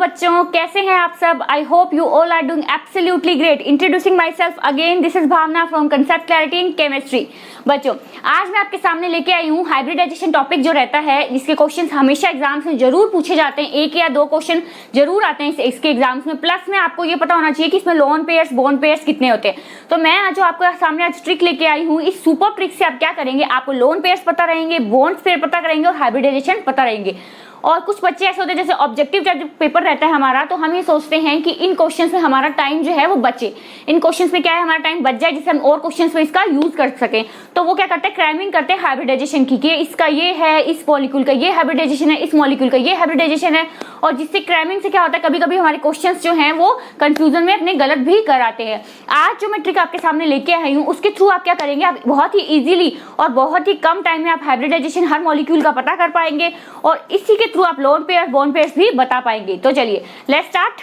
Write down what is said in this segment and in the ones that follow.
बच्चों, कैसे हैं आप सब? I hope you all are doing absolutely great. Introducing myself again, this is Bhavna from concept clarity in chemistry. बच्चों, आज मैं आपके सामने लेके आई हूँ हाइब्रिडाइजेशन टॉपिक जो रहता है, जिसके क्वेश्चंस हमेशा एग्जाम्स में जरूर पूछे जाते हैं। एक या दो क्वेश्चन जरूर आते हैं इसके एग्जाम्स में। प्लस में आपको ये पता होना चाहिए कि इसमें लोन पेयर्स बोन पेयर्स कितने होते हैं। तो मैं आज जो आपके सामने आज ट्रिक लेके आई हूँ, इस सुपर ट्रिक से आप क्या करेंगे, आपको लोन पेयर्स पता रहेंगे, बोन्स पेयर पता रहेंगे और हाइब्रिडाइजेशन पता रहेंगे। और कुछ बच्चे ऐसे होते हैं जैसे ऑब्जेक्टिव जब पेपर रहता है हमारा, तो हम ये सोचते हैं कि इन क्वेश्चंस में हमारा टाइम जो है वो बचे, इन क्वेश्चंस में क्या है हमारा टाइम बच जाए जिससे हम और क्वेश्चंस में इसका यूज कर सकें। तो वो क्या करते हैं, क्रैमिंग करते हैं हाइब्रिडाइजेशन की, कि इसका ये है, इस मॉलिक्यूल का ये हाइब्रिडाइजेशन है, इस मॉलिक्यूल का ये हाइब्रिडाइजेशन है। और जिससे क्रैमिंग से क्या होता है, कभी कभी हमारे क्वेश्चंस जो हैं वो कंफ्यूजन में अपने गलत भी कराते हैं। आज जो मैं ट्रिक आपके सामने लेके आई हूँ, उसके थ्रू आप क्या करेंगे, आप बहुत ही इजीली और बहुत ही कम टाइम में आप हाइब्रिडाइजेशन हर मॉलिक्यूल का पता कर पाएंगे और इसी के थ्रू आप लोन पेयर बोन पेयर्स भी बता पाएंगे। तो चलिए लेट्स स्टार्ट।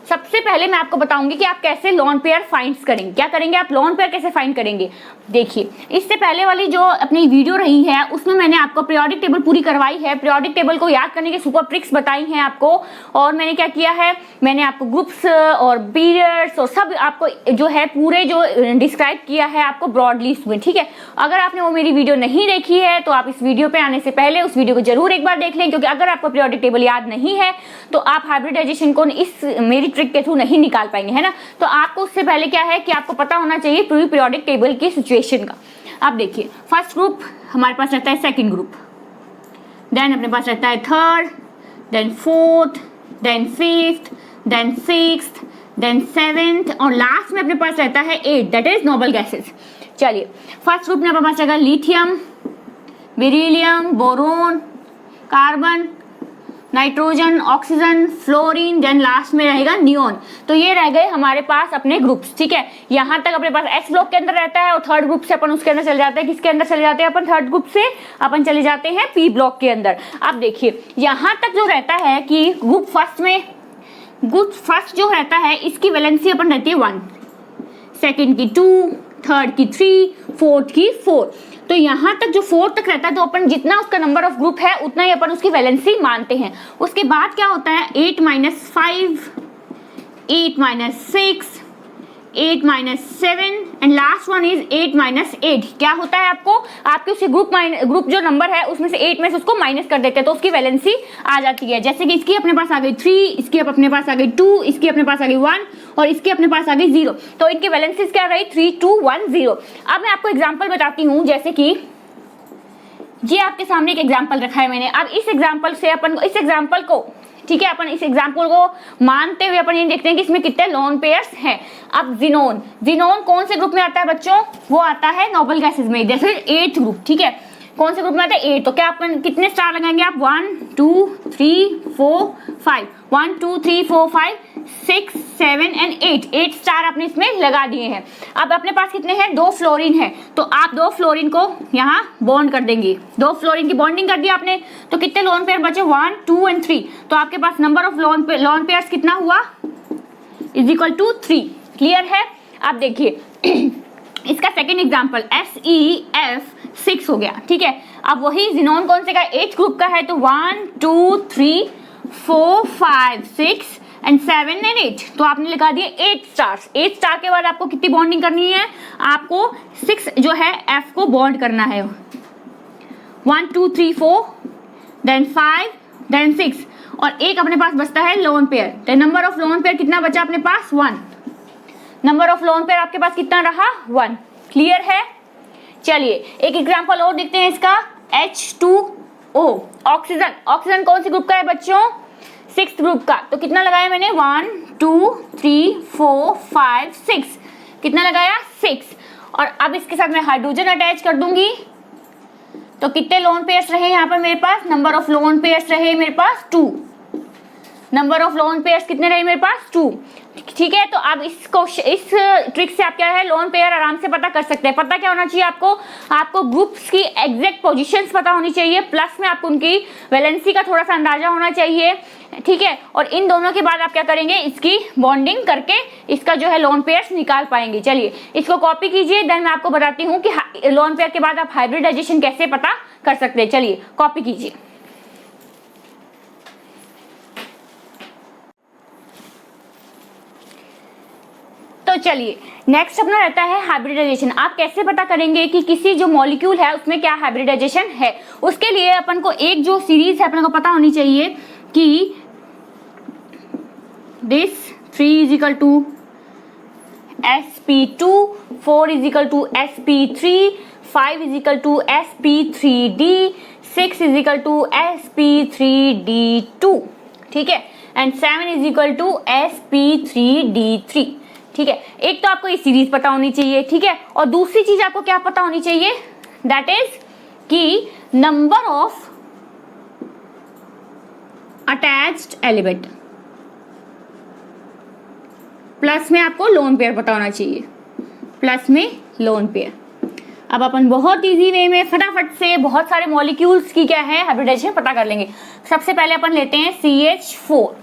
सबसे पहले मैं आपको बताऊंगी कि आप कैसे लोन पेयर फाइंड करेंगे। क्या करेंगे आप, लोन पेयर कैसे फाइंड करेंगे। देखिए, इससे पहले वाली जो अपनी वीडियो रही है उसमें मैंने आपको पीरियोडिक टेबल पूरी करवाई है, पीरियोडिक टेबल को याद करने के सुपर ट्रिक्स बताई हैं आपको। और मैंने क्या किया है, मैंने आपको ग्रुप्स और पीरियड्स और सब आपको जो है पूरे जो डिस्क्राइब किया है आपको ब्रॉडली इसमें, ठीक है। अगर आपने वो मेरी वीडियो नहीं देखी है तो आप इस वीडियो पे आने से पहले उस वीडियो को जरूर एक बार देख लें, क्योंकि अगर आपको पीरियोडिक टेबल याद नहीं है तो आप हाइब्रिडाइजेशन को इस मेरी ट्रिक के थ्रू नहीं निकाल पाएंगे, है ना। तो आपको उससे पहले क्या है कि आपको पता होना चाहिए पूरी पीरियोडिक टेबल की सिचुएशन का। आप देखिए, फर्स्ट ग्रुप हमारे पास रहता है सेकंड ग्रुप, देन अपने पास रहता है third, then fourth, then fifth, then sixth, then seventh और लास्ट में अपने पास रहता है eight, that is noble gases. चलिए, फर्स्ट ग्रुप में अपने पास रहेगा lithium, beryllium, boron, carbon, nitrogen, oxygen, fluorine, then last में रहेगा नियोन। तो ये रह गए हमारे पास अपने ग्रुप्स, ठीक है। यहाँ तक अपने पास एस ब्लॉक के अंदर रहता है और थर्ड ग्रुप से अपन उसके अंदर चले जाते हैं। किसके अंदर चले जाते हैं अपन, थर्ड ग्रुप से अपन चले जाते हैं पी ब्लॉक के अंदर। अब देखिए, यहाँ तक जो रहता है कि ग्रुप फर्स्ट जो रहता है इसकी वैलेंसी अपन रहती है 1, सेकेंड की 2, थर्ड की 3, फोर्थ की 4। तो यहाँ तक जो फोर्थ तक रहता है तो अपन जितना उसका नंबर ऑफ ग्रुप है उतना ही अपन उसकी वैलेंसी मानते हैं। उसके बाद क्या होता है, 8 - 5, 8 - 6, 8 - 7 एंड लास्ट वन इज 8 - 8। क्या होता है, आपके उसके ग्रुप जो नंबर है उसमें से 8 में से उसको माइनस कर देते हैं तो उसकी वैलेंसी आ जाती है। जैसे कि इसकी अपने पास आ गई 3, इसकी अपने पास आ गई 2, इसकी अपने पास आ गई 1 और इसके अपने पास आ गई 0। तो इनकी वैलेंसीज क्या रही, 3, 2, 1, 0। अब मैं आपको एग्जांपल बताती हूँ, जैसे कि ये आपके सामने एक एग्जांपल रखा है मैंने। अब इस एग्जांपल से अपन इस एग्जांपल को, ठीक है, अपन इस एग्जांपल को मानते हुए अपन ये देखते हैं कि इसमें कितने लोन पेयर्स हैं। अब जिनोन कौन से ग्रुप में आता है बच्चों, वो आता है नोबल गैसेस में, जैसे 8th ग्रुप, ठीक है। कौन से ग्रुप में आता है, 8। तो क्या अपन कितने स्टार लगाएंगे आप, 1 2 3 4 5, 1 2 3 4 5 6 7 एंड 8 स्टार आपने इसमें लगा दिए हैं। अब अपने पास कितने हैं, 2 फ्लोरीन है, तो आप 2 फ्लोरीन को यहाँ बॉन्ड कर देंगे। 2 फ्लोरीन की बॉन्डिंग कर दिया आपने, तो कितने लोन पेयर बचे, 1 2 एंड 3। तो आपके पास नंबर ऑफ लोन पेयर्स कितना हुआ, इज इक्वल टू 3। क्लियर है। अब देखिए इसका सेकेंड एग्जाम्पल SeF6 हो गया, ठीक है। अब वही जिनोन कौन से का, 8th ग्रुप का है, तो 1 2 3 4 5 6 एंड 7 एंड 8। तो आपने लगा दिए 8 स्टार्स। 8 स्टार के बाद आपको कितनी बॉन्डिंग करनी है, आपको 6 जो है F को बॉन्ड करना है, 1 2 3 4 देन 5 देन 6 और एक अपने पास बचता है लोन पेयर। तो नंबर ऑफ लोन पेयर कितना बचा अपने पास, 1। नंबर ऑफ लोन पेयर आपके पास कितना रहा, 1। क्लियर है। चलिए एक एग्जांपल और देखते हैं इसका, H2O, ऑक्सीजन कौन सी ग्रुप का है बच्चों, 6th ग्रुप का। तो कितना लगाया मैंने, 1 2 3 4 5 6, कितना लगाया, 6। और अब इसके साथ मैं हाइड्रोजन अटैच कर दूंगी, तो कितने लोन पेयर्स रहे यहाँ पर मेरे पास, नंबर ऑफ लोन पेयर्स रहे मेरे पास 2। नंबर ऑफ लोन पेयर्स कितने रहे मेरे पास 2। ठीक है, तो आप इस ट्रिक से आप क्या है लोन पेयर आराम से पता कर सकते हैं। पता क्या होना चाहिए आपको ग्रुप्स की एग्जैक्ट पोजीशंस पता होनी चाहिए, प्लस में आपको उनकी वैलेंसी का थोड़ा सा अंदाजा होना चाहिए। ठीक है, और इन दोनों के बाद आप क्या करेंगे, इसकी बॉन्डिंग करके इसका जो है लोन पेयर्स निकाल पाएंगे। चलिए इसको कॉपी कीजिए, देन मैं आपको बताती हूँ कि लोन पेयर के बाद आप हाइब्रिडाइजेशन कैसे पता कर सकते हैं। चलिए कॉपी कीजिए। तो चलिए नेक्स्ट अपना रहता है हाइब्रिडाइजेशन। आप कैसे पता करेंगे कि किसी जो मॉलिक्यूल है उसमें क्या हाइब्रिडाइजेशन है। उसके लिए अपन को एक जो सीरीज है अपन को पता होनी चाहिए कि this 3 is equal to sp2, 4 is equal to sp3, 5 is equal to sp3d, 6 is equal to sp3d2। ठीक है, and 7 is equal to sp3d3। ठीक है, एक तो आपको ये सीरीज पता होनी चाहिए। ठीक है, और दूसरी चीज आपको क्या पता होनी चाहिए, दैट इज कि number of attached element, plus में आपको लोन पेयर पता होना चाहिए, प्लस में लोन पेयर। अब अपन बहुत इजी वे में फटाफट से बहुत सारे मॉलिक्यूल्स की क्या है हाइब्रिडाइजेशन पता कर लेंगे। सबसे पहले अपन लेते हैं CH4।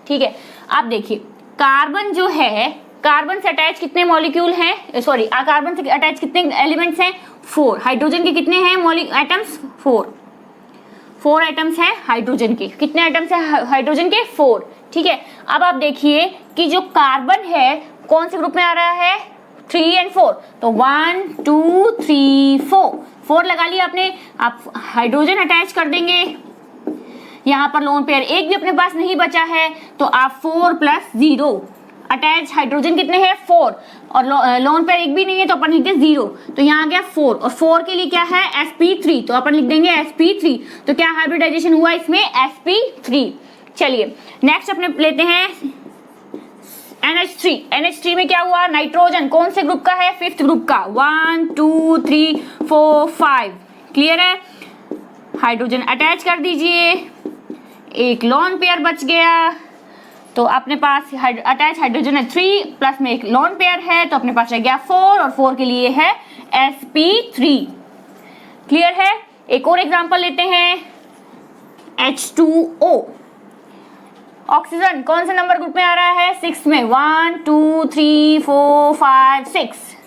ठीक है, आप देखिए कार्बन जो है, कार्बन से अटैच कितने मॉलिक्यूल हैं, सॉरी कार्बन से अटैच कितने एलिमेंट्स हैं 4। हाइड्रोजन के कितने हैं एटम्स 4 एटम्स हैं हाइड्रोजन के। कितने एटम्स हैं हाइड्रोजन के 4। ठीक है, अब आप देखिए कि जो कार्बन है कौन से ग्रुप में आ रहा है 3 और 4, तो 1 2 3 4 लगा लिया आपने। आप हाइड्रोजन अटैच कर देंगे, यहाँ पर लोन पेयर एक भी अपने पास नहीं बचा है, तो आप 4 + 0 अटैच हाइड्रोजन कितने हैं 4, और लोन पेयर एक भी नहीं है तो अपन लिख दें 0, तो यहाँ आ गया 4, और 4 के लिए क्या है sp3, तो अपन लिख देंगे sp3। तो क्या हाइब्रिडाइजेशन हुआ इसमें sp3। चलिए नेक्स्ट अपने लेते हैं NH3 में क्या हुआ, नाइट्रोजन कौन से ग्रुप का है 5th ग्रुप का, 1 2 3 4 5। क्लियर है, हाइड्रोजन अटैच कर दीजिए, एक लोन पेयर बच गया। तो अपने पास अटैच हाइड्रोजन है 3, प्लस में एक लोन पेयर है, तो अपने पास रह गया 4, और 4 के लिए है sp3। क्लियर है, एक और एग्जांपल लेते हैं H2O। ऑक्सीजन कौन से नंबर ग्रुप में आ रहा है 6 में, 1 2 3 4 5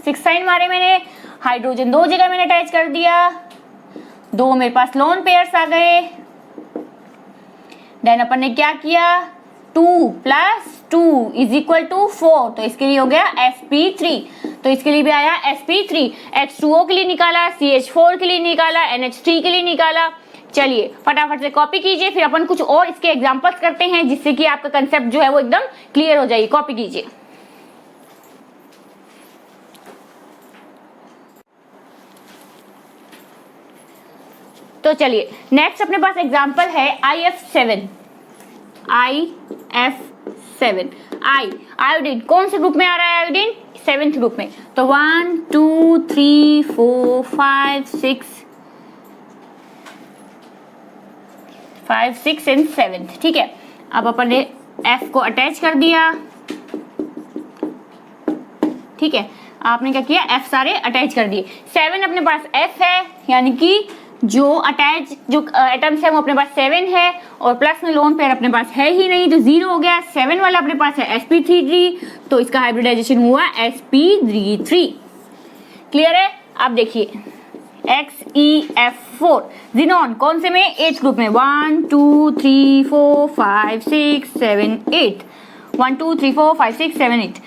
6 साइन मारे मैंने, हाइड्रोजन 2 जगह मैंने अटैच कर दिया, 2 मेरे पास लोन पेयर्स आ गए। देन अपन ने क्या किया 2 + 2 = 4, तो इसके लिए हो गया sp3, तो इसके लिए भी आया sp3। H2O के लिए निकाला, CH4 के लिए निकाला, NH3 के लिए निकाला। चलिए फटाफट से कॉपी कीजिए, फिर अपन कुछ और इसके एग्जांपल्स करते हैं जिससे कि आपका कंसेप्ट जो है वो एकदम क्लियर हो जाएगी। कॉपी कीजिए। तो चलिए नेक्स्ट अपने पास एग्जांपल है IF7। आयोडीन कौन से ग्रुप में आ रहा है, आयोडीन 7th ग्रुप में, तो 1 2 3 4 5 6 एंड 7th। ठीक है, अब अपन ने F को अटैच कर दिया। ठीक है, आपने क्या किया F सारे अटैच कर दिए। 7 अपने पास F है, यानी कि जो एटम्स है वो अपने पास 7 है, और प्लस में लोन पेयर अपने पास है ही नहीं, तो 0 हो गया। 7 वाला अपने पास है sp3d, तो इसका हाइब्रिडाइजेशन हुआ sp3। क्लियर है, आप देखिए XeF4। जिनोन कौन से में 8th ग्रुप में, 1 2 3 4 5 6 7 8, 1 2 3 4 5 6 7 8।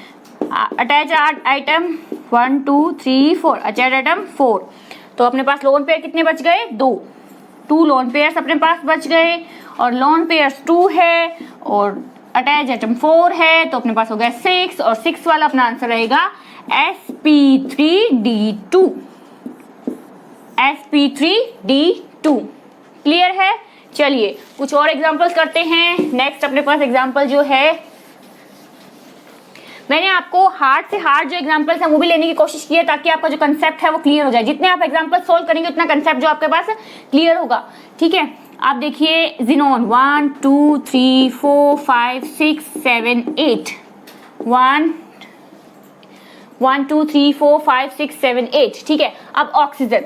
अटैच आइटम 1 2 3 4, अटैच आइटम 4, तो अपने पास लोन पेयर कितने बच गए 2 लोन पेयर्स अपने पास बच गए, और लोन पेयर्स 2 है और अटैच आइटम 4 है, तो अपने पास हो गया 6, और 6 वाला अपना आंसर रहेगा sp3d2। sp3d2। क्लियर है, चलिए कुछ और एग्जांपल्स करते हैं। नेक्स्ट अपने पास एग्जांपल जो है, मैंने आपको हार्ड से हार्ड जो एग्जांपल्स है वो भी लेने की कोशिश की है ताकि आपका जो कंसेप्ट है वो क्लियर हो जाए। जितने आप एग्जांपल सोल्व करेंगे उतना कंसेप्ट जो आपके पास क्लियर होगा। ठीक है, आप देखिए जिनोन 1 2 3 4 5 6 7 8 1 1 2 3 4 5 6 7 8, ठीक है। अब ऑक्सीजन,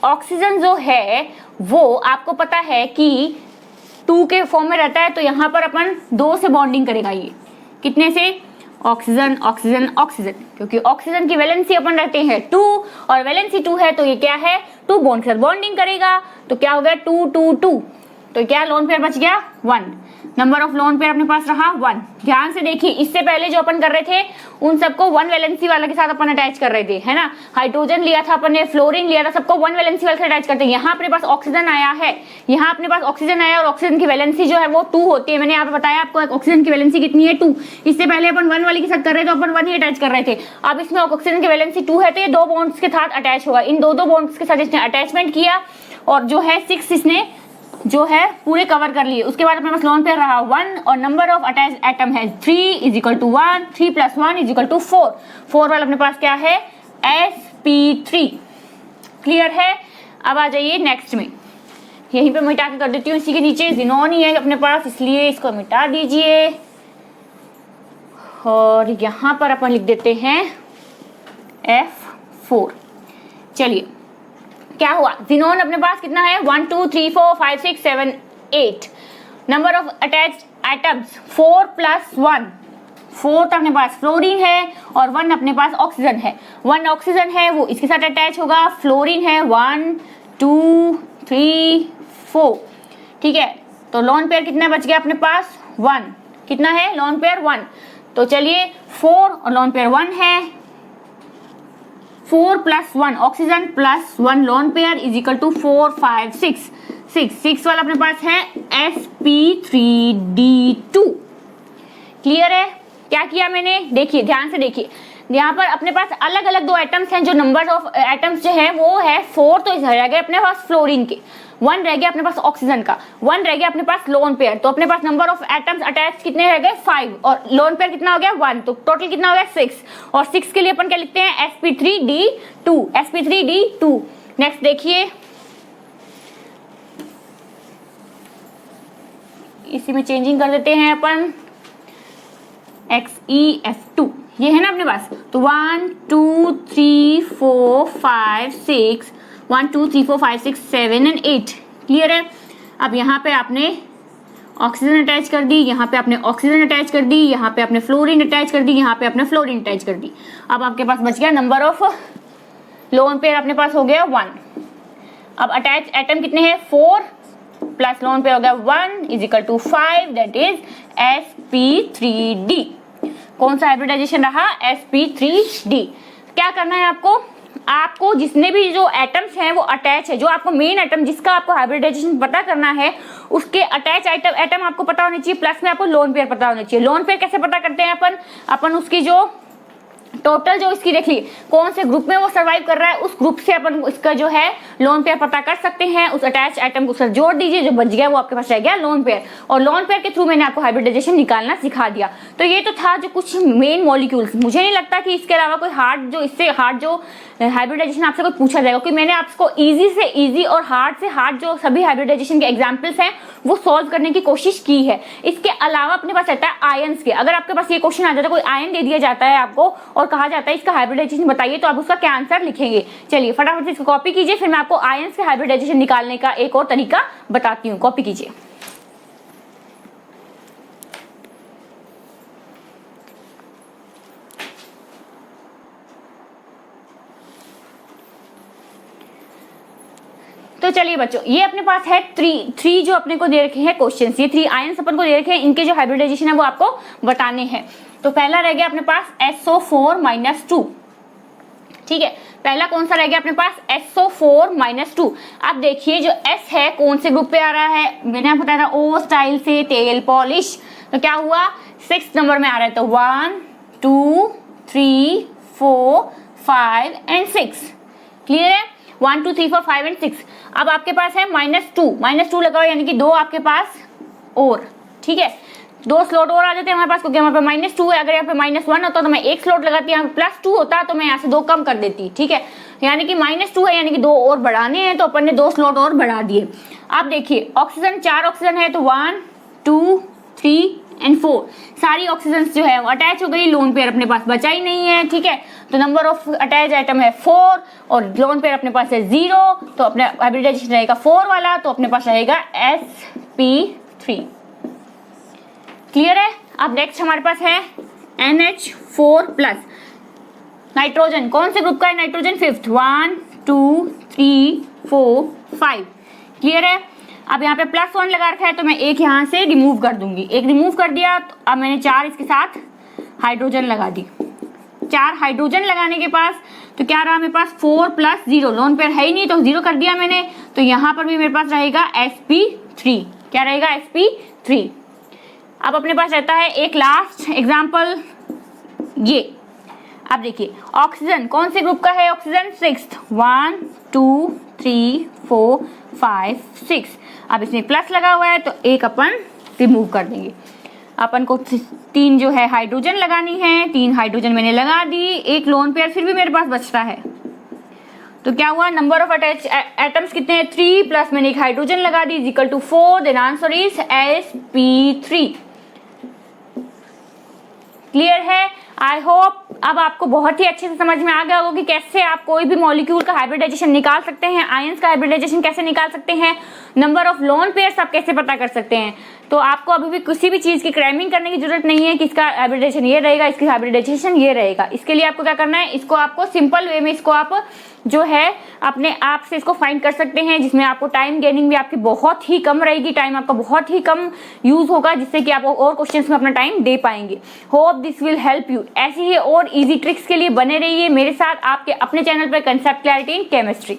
ऑक्सीजन जो है वो आपको पता है कि 2 के फॉर्म में रहता है, तो यहाँ पर अपन 2 से बॉन्डिंग करेगा। ये कितने से? ऑक्सीजन ऑक्सीजन ऑक्सीजन, क्योंकि ऑक्सीजन की वैलेंसी अपन रहते हैं 2 और वैलेंसी 2 है, तो ये क्या है 2 बॉन्ड के साथ बॉन्डिंग करेगा, तो क्या हो गया 2 2 2, तो क्या लोन पेयर बच गया 1, नंबर ऑफ लोन पेयर अपने पास रहा 1। ध्यान से देखिए, इससे पहले जो अपन कर रहे थे उन सबको 1 वैलेंसी वाला के साथ अपन अटैच कर रहे थे, है ना। हाइड्रोजन लिया था अपन ने, फ्लोरीन लिया था, सबको 1 वैलेंसी वाले से अटैच करते हैं। यहाँ अपने पास ऑक्सीजन आया है, यहाँ अपने पास ऑक्सीजन आया और ऑक्सीजन की वैलेंसी जो है वो 2 होती है। मैंने यहाँ पे बताया आपको ऑक्सीजन की वैलेंसी कितनी है 2। इससे पहले अपन 1 वाली के साथ कर रहे थे, तो अपन 1 ही अटैच कर रहे थे। अब इसमें ऑक्सीजन की वैलेंसी 2 है, तो ये 2 बॉन्ड्स के साथ अटैच होगा। इन दो बॉन्ड्स के साथ इसने अटैचमेंट किया और जो है 6 इसने जो है पूरे कवर कर लिए। उसके बाद अपने पास लोन पेयर रहा 1 और नंबर ऑफ अटैच एटम है 3 is equal to 1, 3 plus 1 is equal to 4। 4 वाला अपने पास क्या है sp3। क्लियर है। अब आ जाइए नेक्स्ट में, यहीं पे मिटा के कर देती हूँ, इसी के नीचे जिनोन ही है अपने पास, इसलिए इसको मिटा दीजिए और यहाँ पर अपन लिख देते हैं F4। चलिए क्या हुआ, जिनोन अपने पास कितना है 1 2 3 4 5 6 7 8, number of attached atoms 4 plus 1, 4 तो अपने पास फ्लोरीन है और 1 अपने पास ऑक्सीजन है। 1 ऑक्सीजन है वो इसके साथ अटैच होगा, फ्लोरीन है 1 2 3 4, ठीक है। तो लोन पेयर कितना बच गया अपने पास 1, कितना है लोन पेयर 1, तो चलिए 4 और लोन पेयर 1 है, 4 plus 1 oxygen plus 1 lone pair is equal to 4 5 6 वाला अपने पास है sp3d2। क्लियर है। क्या किया मैंने, देखिए ध्यान से देखिए, यहाँ पर अपने पास अलग अलग 2 एटम्स हैं, जो नंबर ऑफ एटम्स जो है वो है 4, तो रह गए अपने पास फ्लोरीन के, 1 रह गया अपने पास ऑक्सीजन का, 1 रह गया अपने पास लोन पेयर, तो अपने पास नंबर ऑफ एटम्स अटैच कितने रह गए 5 और लोन पेयर कितना हो गया 1, तो टोटल कितना हो गया 6। और 6 के लिए अपन क्या लिखते हैं sp3d2। नेक्स्ट देखिए, इसी में चेंजिंग कर देते हैं अपन XeF2, ये है ना अपने पास, तो 1 2 3 4 5 6 1 2 3 4 5 6 7 एंड 8। क्लियर है। अब यहाँ पे आपने ऑक्सीजन अटैच कर दी, यहाँ पे आपने ऑक्सीजन अटैच कर दी, यहाँ पे आपने फ्लोरीन अटैच कर दी, यहाँ पे आपने फ्लोरीन अटैच कर दी। अब आपके पास बच गया नंबर ऑफ लोन पेयर अपने पास हो गया 1। अब अटैच एटम कितने हैं 4 प्लस लोन पेयर हो गया 1 is equal to 5, that is sp3d। कौन सा हाइब्रिडाइजेशन रहा sp3d। क्या करना है आपको जितने भी जो एटम्स हैं वो अटैच है, जो आपको मेन एटम जिसका आपको हाइब्रिडाइजेशन पता करना है उसके अटैच एटम आपको पता होने चाहिए, प्लस में आपको लोन पेयर पता होने चाहिए। लोन पेयर कैसे पता करते हैं अपन उसकी जो टोटल जो इसकी देखिए कौन से ग्रुप में वो सर्वाइव कर रहा है, उस ग्रुप से अपन इसका जो है लोन पेयर पता कर सकते हैं। उस अटैच आइटम को सर जोड़ दीजिए, जो बच गया वो आपके पास रह गया लोन पेयर, और लोन पेयर के थ्रू मैंने आपको हाइब्रिडाइजेशन निकालना सिखा दिया। तो ये तो था जो कुछ मेन मॉलिक्यूल्स। मुझे नहीं लगता कि इसके अलावा कोई हार्ड जो हाइब्रिडाइजेशन आपसे कोई पूछा जाएगा, क्योंकि मैंने आपको इजी से इजी और हार्ड से हार्ड जो सभी हाइब्रिडाइजेशन के एग्जाम्पल्स हैं वो सॉल्व करने की कोशिश की है। इसके अलावा अपने पास रहता है आयंस के। अगर आपके पास ये क्वेश्चन आ जाता है, कोई आयन दे दिया जाता है आपको और कहा जाता है इसका हाइब्रिडाइजेशन बताइए, तो आप उसका क्या आंसर लिखेंगे। चलिए फटाफट से इसको कॉपी कीजिए, फिर मैं आपको आयंस के हाइब्रिडाइजेशन निकालने का एक और तरीका बताती हूँ। कॉपी कीजिए। तो चलिए बच्चों, ये अपने पास है थ्री जो अपने को दे रखे हैं क्वेश्चन, ये 3 आयंस अपन को दे रखे हैं, इनके जो हाइब्रिडाइजेशन है वो आपको बताने हैं। तो पहला रह गया अपने पास SO4-2। ठीक है, पहला कौन सा रह गया अपने पास SO4-2। अब देखिए जो S है कौन से ग्रुप पे आ रहा है, मैंने आपको बताया था O स्टाइल से तेल पॉलिश, तो क्या हुआ 6 नंबर में आ रहा है, तो 1 2 3 4 5 एंड 6। क्लियर है, 1 2 3 4 5 एंड 6। अब आपके पास है -2 लगाओ, यानी कि 2 आपके पास और, ठीक है 2 स्लॉट और आ जाते हैं हमारे पास, क्योंकि हमारे पास -2 है। अगर यहाँ पे -1 होता तो मैं 1 स्लॉट लगाती, यहाँ पे +2 होता तो मैं यहाँ से 2 कम कर देती। ठीक है, यानी कि -2 है, यानी कि 2 और बढ़ाने हैं, तो अपन ने 2 स्लॉट और बढ़ा दिए। अब देखिए ऑक्सीजन 4 ऑक्सीजन है तो 1 2 3 एंड 4 सारी ऑक्सीजन जो है वो अटैच हो गई, लोन पेयर अपने पास बचा ही नहीं है, ठीक है। तो नंबर ऑफ अटैच आइटम है 4 और लोन पेयर अपने पास है 0, तो अपने हाइब्रिडाइजेशन रहेगा 4 वाला, तो अपने पास रहेगा sp3। क्लियर है। अब नेक्स्ट हमारे पास है NH4+। नाइट्रोजन कौन से ग्रुप का है? Nitrogen 5th 1 2 3 4 5। क्लियर है। अब यहाँ पे +1 लगा रखा है तो मैं एक यहाँ से रिमूव कर दूंगी, एक रिमूव कर दिया, तो अब मैंने 4 इसके साथ हाइड्रोजन लगा दी। 4 हाइड्रोजन लगाने के पास तो क्या रहा मेरे पास 4 + 0, लोन पेयर है ही नहीं तो 0 कर दिया मैंने, तो यहाँ पर भी मेरे पास रहेगा sp3। क्या रहेगा? sp3। अब अपने पास रहता है एक लास्ट एग्जाम्पल ये। अब देखिए ऑक्सीजन कौन से ग्रुप का है? Oxygen 6th 1 2 3 4 5 6। अब इसमें प्लस लगा हुआ है तो एक अपन रिमूव कर देंगे। अपन को 3 जो है हाइड्रोजन लगानी है, 3 हाइड्रोजन मैंने लगा दी, एक लोन पेयर फिर भी मेरे पास बचता है, तो क्या हुआ? नंबर ऑफ अटैच एटम्स कितने हैं? 3 प्लस मैंने एक हाइड्रोजन लगा दी is equal to 4, then answer is sp3। Clear है। आई होप अब आपको बहुत ही अच्छे से समझ में आ गया होगा कि कैसे आप कोई भी मॉलिक्यूल का हाइब्रिडाइजेशन निकाल सकते हैं, आयंस का हाइब्रिडाइजेशन कैसे निकाल सकते हैं, नंबर ऑफ लोन पेयर्स आप कैसे पता कर सकते हैं। तो आपको अभी भी किसी भी चीज की क्रैमिंग करने की जरूरत नहीं है कि इसका हाइब्रिडाइजेशन ये रहेगा, इसकी हाइब्रिडाइजेशन ये रहेगा। इसके लिए आपको क्या करना है, इसको आपको सिंपल वे में इसको आप जो है अपने आप से इसको फाइंड कर सकते हैं, जिसमें आपको टाइम गेनिंग भी आपकी बहुत ही कम रहेगी, टाइम आपका बहुत ही कम यूज होगा, जिससे कि आप और क्वेश्चंस में अपना टाइम दे पाएंगे। Hope this will help you. ऐसी ही और इजी ट्रिक्स के लिए बने रहिए मेरे साथ आपके अपने चैनल पर कंसेप्ट क्लैरिटी इन केमिस्ट्री।